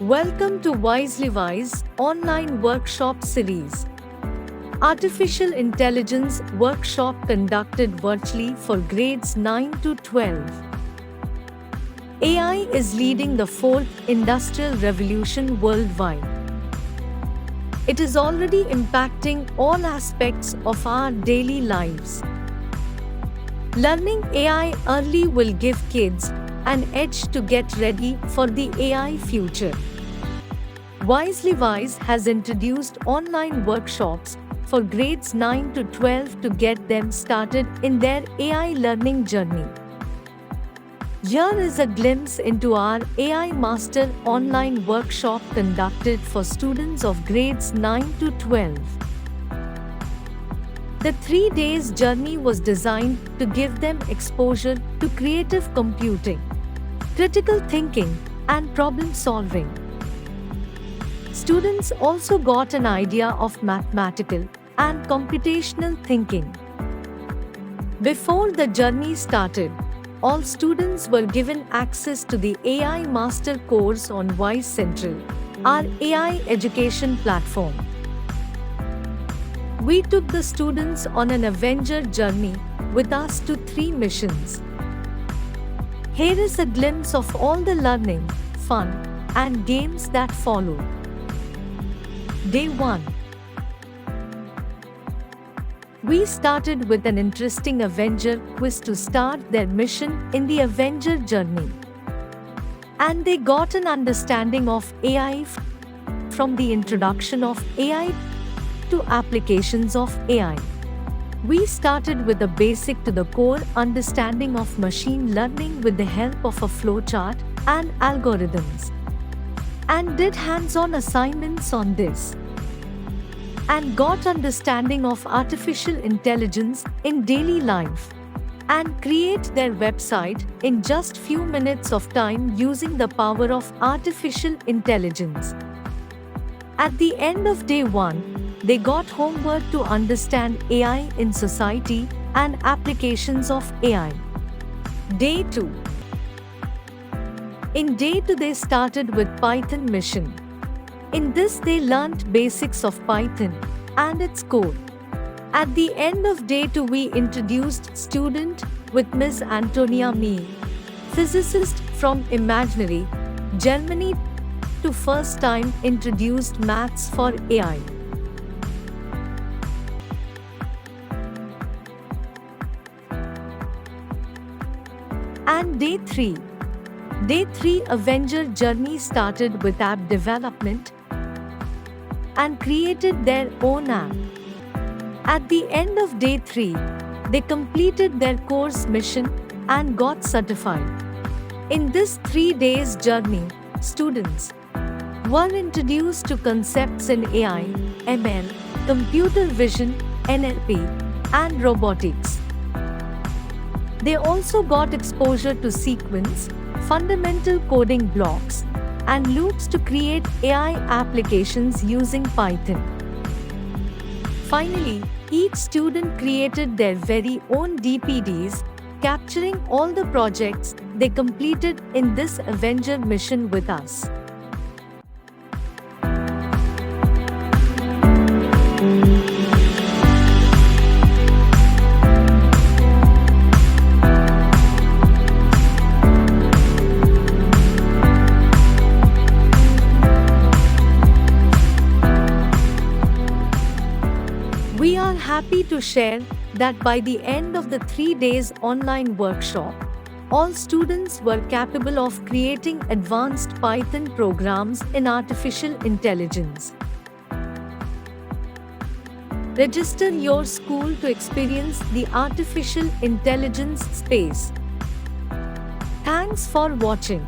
Welcome to WiselyWise online workshop series. Artificial Intelligence workshop conducted virtually for grades 9 to 12. AI is leading the fourth industrial revolution worldwide. It is already impacting all aspects of our daily lives. Learning AI early will give kids an edge to get ready for the AI future. WiselyWise has introduced online workshops for grades 9 to 12 to get them started in their AI learning journey. Here is a glimpse into our AI Master online workshop conducted for students of grades 9 to 12. The 3 days journey was designed to give them exposure to creative computing, critical thinking, and problem solving. Students also got an idea of mathematical and computational thinking. Before the journey started, all students were given access to the AI Master course on Wise Central, our AI education platform. We took the students on an Avenger journey with us to 3 missions. Here is a glimpse of all the learning, fun, and games that follow. Day 1. We started with an interesting Avenger quiz to start their mission in the Avenger journey. And they got an understanding of AI from the introduction of AI to applications of AI. We started with a basic to the core understanding of machine learning with the help of a flowchart and algorithms, and did hands-on assignments on this, and got understanding of artificial intelligence in daily life, and create their website in just few minutes of time using the power of artificial intelligence. At the end of day 1, they got homework to understand AI in society and applications of AI. Day 2. In day 2 they started with Python mission. In this they learnt basics of Python and its code. At the end of day 2 we introduced student with Ms. Antonia Mee, physicist from Imaginary, Germany, to first time introduced maths for AI. And day 3. Day 3 Avenger journey started with app development and created their own app. At the end of day 3, they completed their course mission and got certified. In this 3 days journey, students were introduced to concepts in AI, ML, computer vision, NLP, and robotics. They also got exposure to sequence, fundamental coding blocks, and loops to create AI applications using Python. Finally, each student created their very own DPDs, capturing all the projects they completed in this Avenger mission with us. We are happy to share that by the end of the 3 days online workshop, all students were capable of creating advanced Python programs in artificial intelligence. Register your school to experience the artificial intelligence space. Thanks for watching.